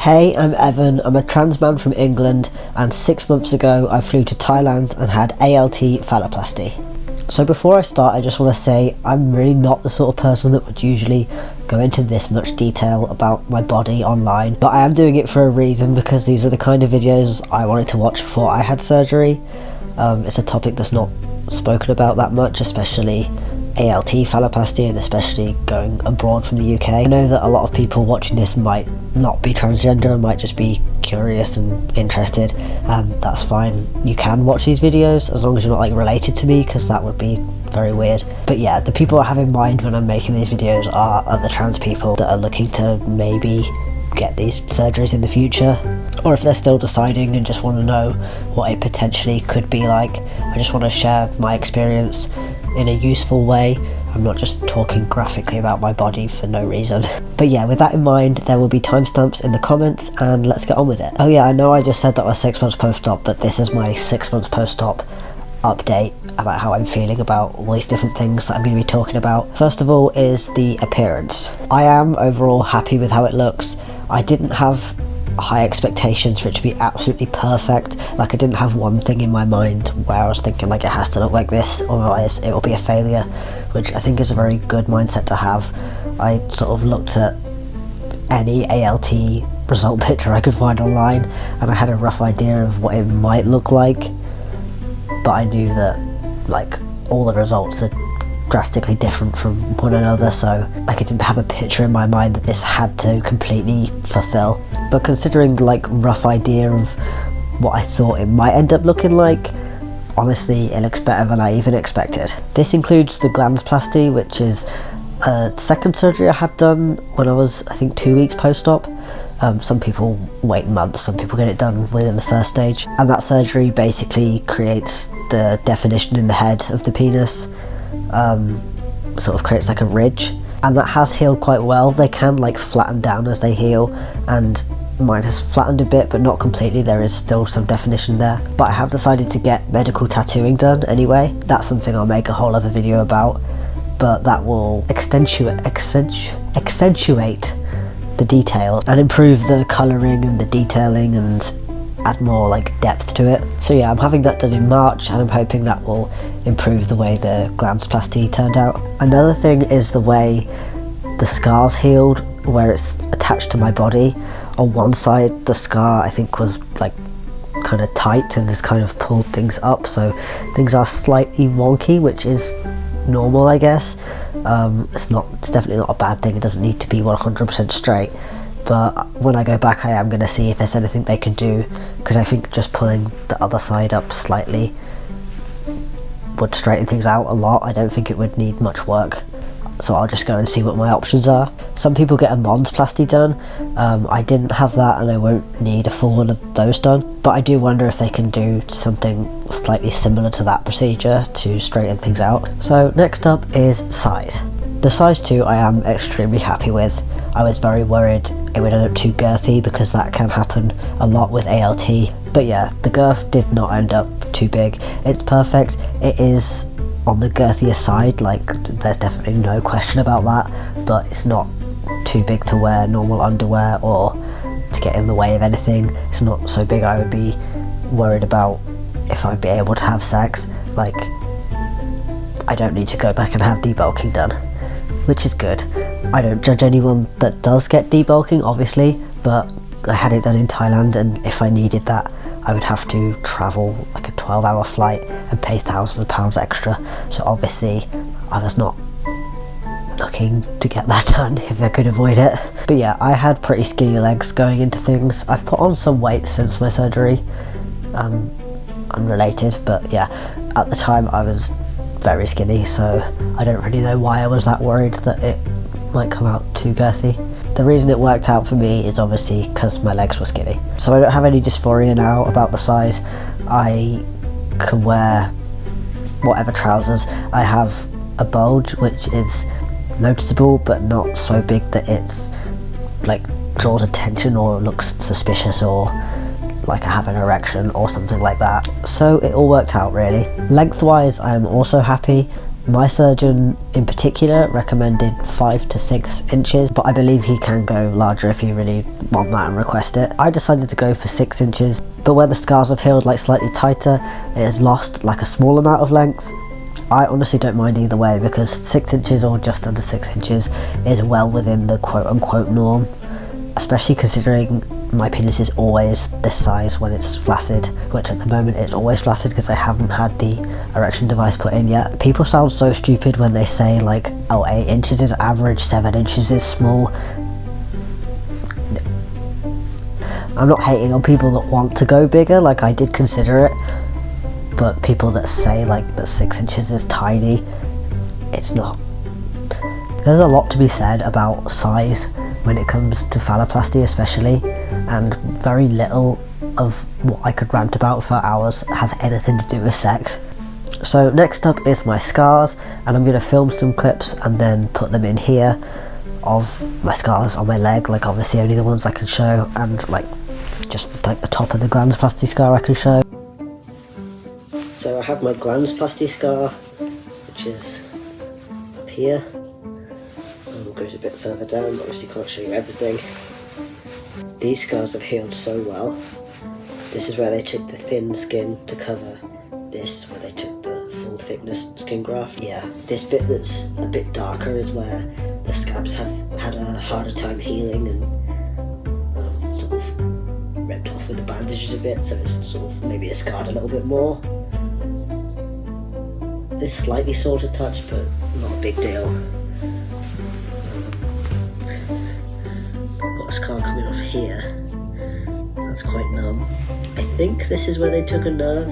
Hey, I'm Evan, I'm a trans man from England, and 6 months ago I flew to Thailand and had ALT phalloplasty. So before I start, I just want to say I'm really not the sort of person that would usually go into this much detail about my body online, but I am doing it for a reason, because these are the kind of videos I wanted to watch before I had surgery. It's a topic that's not spoken about that much, especially ALT phalloplasty, and especially going abroad from the UK. I know that a lot of people watching this might not be transgender and might just be curious and interested, and that's fine. You can watch these videos as long as you're not like related to me, because that would be very weird. But yeah, the people I have in mind when I'm making these videos are other trans people that are looking to maybe get these surgeries in the future, or if they're still deciding and just want to know what it potentially could be like. I just want to share my experience in a useful way. I'm not just talking graphically about my body for no reason. But yeah, with that in mind, there will be timestamps in the comments, and let's get on with it. Oh yeah, I know I just said that I was 6 months post-op, but this is my 6 months post-op update about how I'm feeling about all these different things that I'm going to be talking about. First of all is the appearance. I am overall happy with how it looks. I didn't have high expectations for it to be absolutely perfect. Like, I didn't have one thing in my mind where I was thinking like it has to look like this, otherwise it will be a failure, which I think is a very good mindset to have. I sort of looked at any ALT result picture I could find online, and I had a rough idea of what it might look like, but I knew that like all the results are drastically different from one another, so like I didn't have a picture in my mind that this had to completely fulfill. But considering like rough idea of what I thought it might end up looking like, honestly it looks better than I even expected. This includes the glansplasty, which is a second surgery I had done when I was, I think, 2 weeks post-op. Some people wait months, some people get it done within the first stage, and that surgery basically creates the definition in the head of the penis. Sort of creates like a ridge, and that has healed quite well. They can like flatten down as they heal, and mine has flattened a bit but not completely. There is still some definition there, but I have decided to get medical tattooing done anyway. That's something I'll make a whole other video about, but that will accentuate the detail and improve the colouring and the detailing and add more like depth to it. So yeah, I'm having that done in March, and I'm hoping that will improve the way the glansplasty turned out. Another thing is the way the scar's healed, where it's attached to my body. On one side the scar I think was like kind of tight and has kind of pulled things up, so things are slightly wonky, which is normal, I guess. It's definitely not a bad thing. It doesn't need to be 100% straight, but when I go back I am going to see if there's anything they can do, because I think just pulling the other side up slightly would straighten things out a lot. I don't think it would need much work, so I'll just go and see what my options are. Some people get a glansplasty done. I didn't have that, and I won't need a full one of those done, but I do wonder if they can do something slightly similar to that procedure to straighten things out. So next up is size. The size 2 I am extremely happy with. I was very worried it would end up too girthy, because that can happen a lot with ALT, but yeah, the girth did not end up too big. It's perfect. It is on the girthier side, like there's definitely no question about that, but it's not too big to wear normal underwear or to get in the way of anything. It's not so big I would be worried about if I'd be able to have sex. Like, I don't need to go back and have debulking done, which is good. I don't judge anyone that does get debulking, obviously, but I had it done in Thailand, and if I needed that I would have to travel like a 12-hour flight and pay thousands of pounds extra, so obviously I was not looking to get that done if I could avoid it. But yeah, I had pretty skinny legs going into things. I've put on some weight since my surgery, unrelated, but yeah, at the time I was very skinny, so I don't really know why I was that worried that it might come out too girthy. The reason it worked out for me is obviously because my legs were skinny. So I don't have any dysphoria now about the size. I can wear whatever trousers. I have a bulge which is noticeable but not so big that it's like draws attention or looks suspicious or like I have an erection or something like that. So it all worked out really. Lengthwise I am also happy. My surgeon in particular recommended 5 to 6 inches, but I believe he can go larger if you really want that and request it. I decided to go for 6 inches, but where the scars have healed like slightly tighter, it has lost like a small amount of length. I honestly don't mind either way, because 6 inches or just under 6 inches is well within the quote-unquote norm, especially considering my penis is always this size when it's flaccid, which at the moment it's always flaccid because I haven't had the erection device put in yet. People sound so stupid when they say like, oh, 8 inches is average, 7 inches is small. I'm not hating on people that want to go bigger, like I did consider it, but people that say like that 6 inches is tiny, it's not. There's a lot to be said about size when it comes to phalloplasty especially, and very little of what I could rant about for hours has anything to do with sex. So next up is my scars, and I'm going to film some clips and then put them in here of my scars on my leg, like obviously only the ones I can show, and like just like the top of the glansplasty scar I can show. So I have my glansplasty scar, which is up here. Goes a bit further down, but obviously can't show you everything. These scars have healed so well. This is where they took the thin skin to cover this, where they took the full thickness skin graft. Yeah, this bit that's a bit darker is where the scabs have had a harder time healing and sort of ripped off with the bandages a bit, so it's sort of maybe it's scarred a little bit more. This slightly sore to touch, but not a big deal. Scar coming off here, that's quite numb. I think this is where they took a nerve,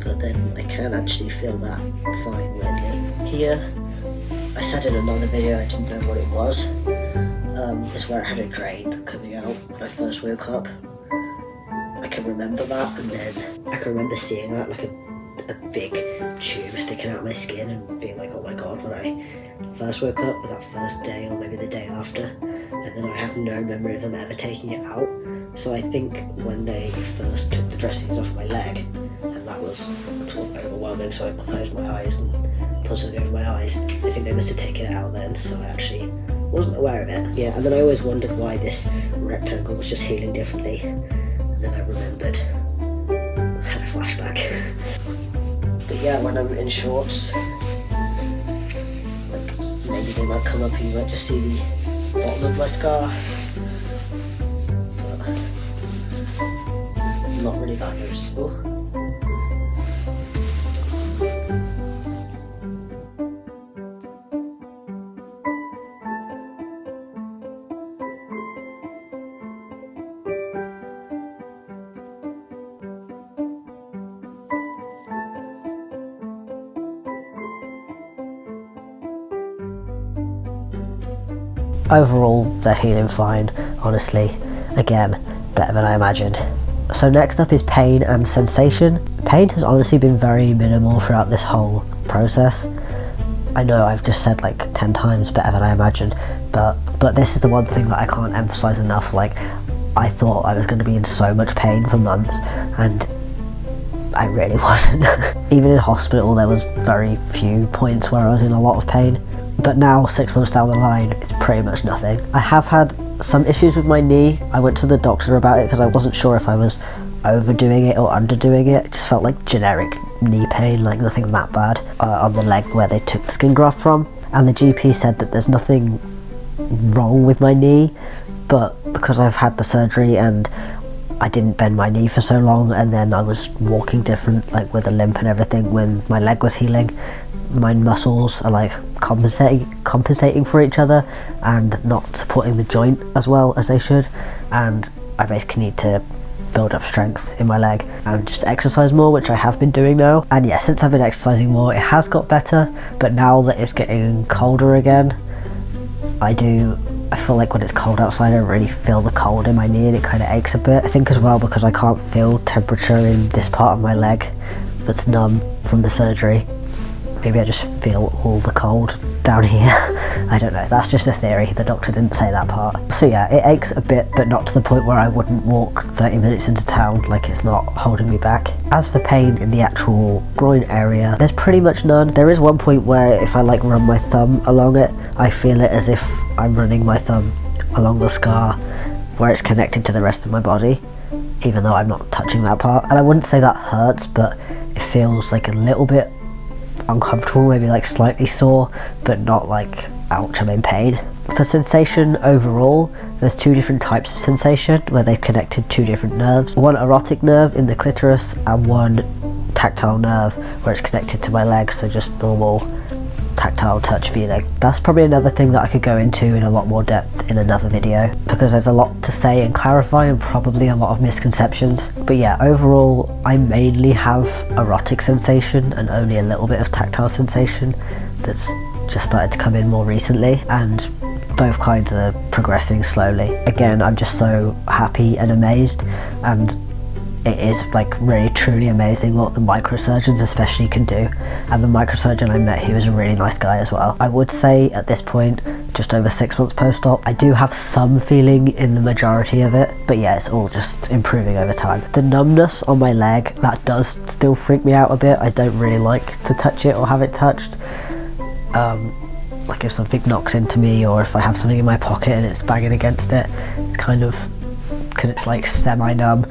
but then I can actually feel that fine weirdly. Here, I said in another video I didn't know what it was, is where I had a drain coming out when I first woke up. I can remember that, and then I can remember seeing that like a big tube sticking out my skin and being like, oh my god, when I first woke up, with that first day or maybe the day after, and then I have no memory of them ever taking it out. So I think when they first took the dressings off my leg, and that was sort of overwhelming, so I closed my eyes and put something over my eyes, I think they must have taken it out then, so I actually wasn't aware of it. Yeah, and then I always wondered why this rectangle was just healing differently, and then I remembered, I had a flashback. But yeah, when I'm in shorts, like maybe they might come up and you might just see the bottom of my scar, but not really that noticeable. Overall, they're healing fine, honestly. Again, better than I imagined. So next up is pain and sensation. Pain has honestly been very minimal throughout this whole process. I know I've just said like 10 times better than I imagined, but this is the one thing that I can't emphasize enough. Like, I thought I was going to be in so much pain for months, and I really wasn't. Even in hospital, there was very few points where I was in a lot of pain. But now, 6 months down the line, it's pretty much nothing. I have had some issues with my knee. I went to the doctor about it because I wasn't sure if I was overdoing it or underdoing it. It just felt like generic knee pain, like nothing that bad, on the leg where they took the skin graft from. And the GP said that there's nothing wrong with my knee, but because I've had the surgery and I didn't bend my knee for so long, and then I was walking different, like with a limp and everything when my leg was healing, my muscles are like compensating for each other and not supporting the joint as well as they should, and I basically need to build up strength in my leg and just exercise more, which I have been doing now. And yeah, since I've been exercising more, it has got better, but now that it's getting colder again, I feel like when it's cold outside I really feel the cold in my knee and it kind of aches a bit. I think as well because I can't feel temperature in this part of my leg that's numb from the surgery. Maybe I just feel all the cold down here. I don't know, that's just a theory, the doctor didn't say that part. So yeah, it aches a bit, but not to the point where I wouldn't walk 30 minutes into town, like it's not holding me back. As for pain in the actual groin area, there's pretty much none. There is one point where if I like run my thumb along it, I feel it as if I'm running my thumb along the scar where it's connected to the rest of my body, even though I'm not touching that part. And I wouldn't say that hurts, but it feels like a little bit uncomfortable, maybe like slightly sore, but not like ouch, I'm in pain. For sensation overall, there's two different types of sensation where they've connected two different nerves. One erotic nerve in the clitoris and one tactile nerve where it's connected to my leg, so just normal tactile touch feeling. That's probably another thing that I could go into in a lot more depth in another video, because there's a lot to say and clarify and probably a lot of misconceptions. But yeah, overall I mainly have erotic sensation and only a little bit of tactile sensation that's just started to come in more recently, and both kinds are progressing slowly. Again, I'm just so happy and amazed, and it is like really truly amazing what the microsurgeons especially can do. And the microsurgeon I met, he was a really nice guy as well. I would say at this point, just over 6 months post-op, I do have some feeling in the majority of it, but yeah, it's all just improving over time. The numbness on my leg, that does still freak me out a bit. I don't really like to touch it or have it touched. Like if something knocks into me, or if I have something in my pocket and it's banging against it, it's kind of, because it's like semi-numb,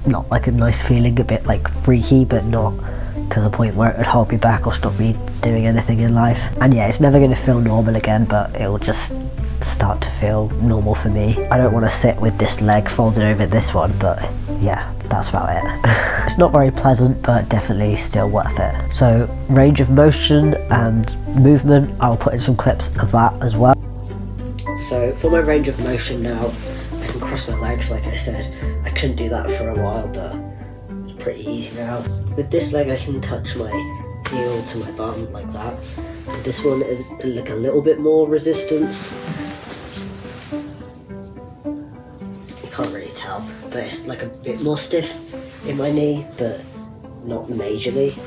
not like a nice feeling, a bit like freaky, but not to the point where it would hold me back or stop me doing anything in life. And yeah, it's never going to feel normal again, but it'll just start to feel normal for me. I don't want to sit with this leg folded over this one, but yeah, that's about it. It's not very pleasant, but definitely still worth it. So range of motion and movement, I'll put in some clips of that as well. So for my range of motion now, I can cross my legs like I said. I couldn't do that for a while, but it's pretty easy now. With this leg I can touch my heel to my bum like that. With this one it's like a little bit more resistance. You can't really tell, but it's like a bit more stiff in my knee, but not majorly.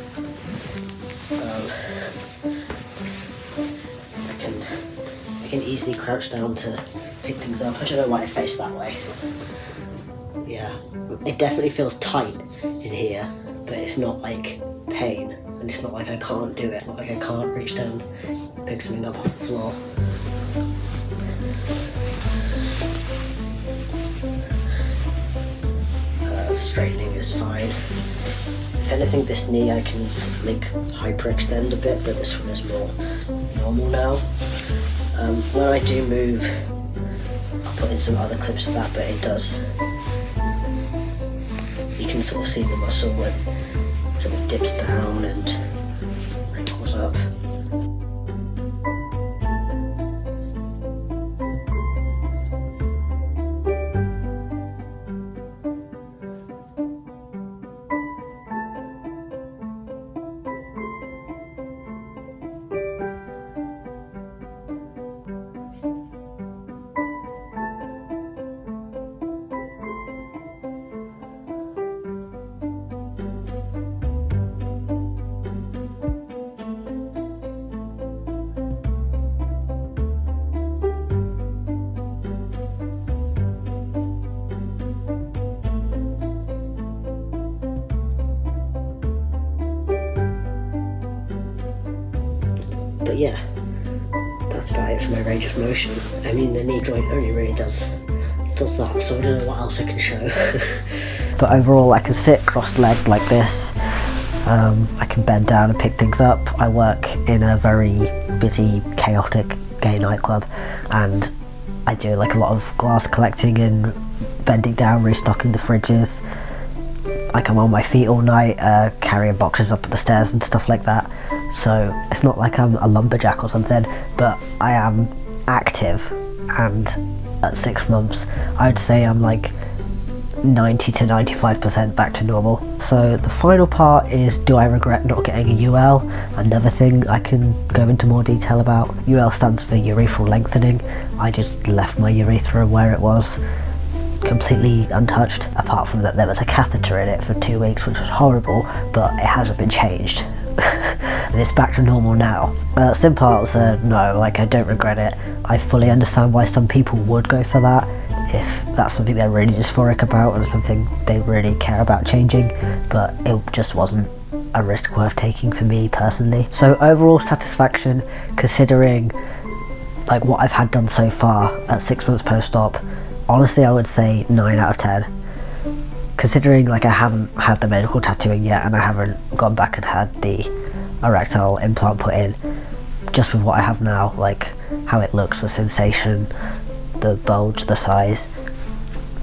I can easily crouch down to pick things up. I don't know why I face that way. Yeah, it definitely feels tight in here, but it's not like pain, and it's not like I can't do it. It's not like I can't reach down, pick something up off the floor. Straightening is fine. If anything, this knee I can sort of like hyperextend a bit, but this one is more normal now. When I do move, I'll put in some other clips of that, but it does, you can sort of see the muscle when it sort of dips down and wrinkles up. But yeah, that's about it for my range of motion. I mean, the knee joint only really does that, so I don't know what else I can show. But overall, I can sit cross-legged like this. I can bend down and pick things up. I work in a very busy, chaotic gay nightclub, and I do like a lot of glass collecting and bending down, restocking the fridges. Like I'm on my feet all night, carrying boxes up the stairs and stuff like that. So it's not like I'm a lumberjack or something, but I am active, and at 6 months I'd say I'm like 90 to 95% back to normal. So the final part is, do I regret not getting a UL? Another thing I can go into more detail about. UL stands for urethral lengthening. I just left my urethra where it was, completely untouched, apart from that there was a catheter in it for 2 weeks, which was horrible, but it hasn't been changed. and it's back to normal now. Simple answer, no, like I don't regret it. I fully understand why some people would go for that, if that's something they're really dysphoric about and something they really care about changing, but it just wasn't a risk worth taking for me personally. So overall satisfaction, considering like what I've had done so far at 6 months post-op, honestly I would say 9 out of 10. Considering like I haven't had the medical tattooing yet and I haven't gone back and had the erectile implant put in, just with what I have now, like how it looks, the sensation, the bulge, the size,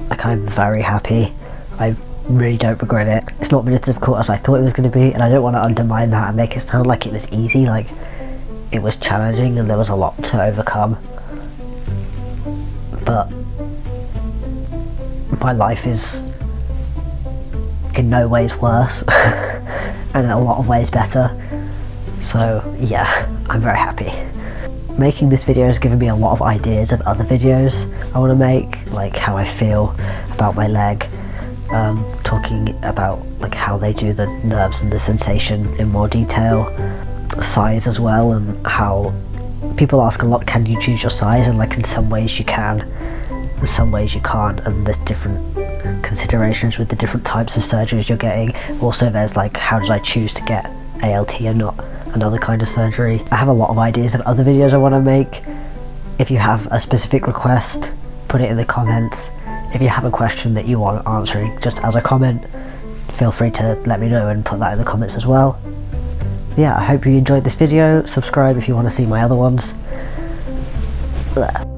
like I'm very happy. I really don't regret it. It's not been as difficult as I thought it was going to be, and I don't want to undermine that and make it sound like it was easy. Like, it was challenging and there was a lot to overcome, but my life is in no ways worse and in a lot of ways better, so yeah, I'm very happy. Making this video has given me a lot of ideas of other videos I want to make, like how I feel about my leg, talking about like how they do the nerves and the sensation in more detail, size as well, and how people ask a lot, can you choose your size, and like in some ways you can, in some ways you can't, and there's different considerations with the different types of surgeries you're getting. Also there's like, how did I choose to get ALT and not another kind of surgery? I have a lot of ideas of other videos I want to make. If you have a specific request, put it in the comments. If you have a question that you want answering just as a comment, feel free to let me know and put that in the comments as well. Yeah, I hope you enjoyed this video. Subscribe if you want to see my other ones. Blech.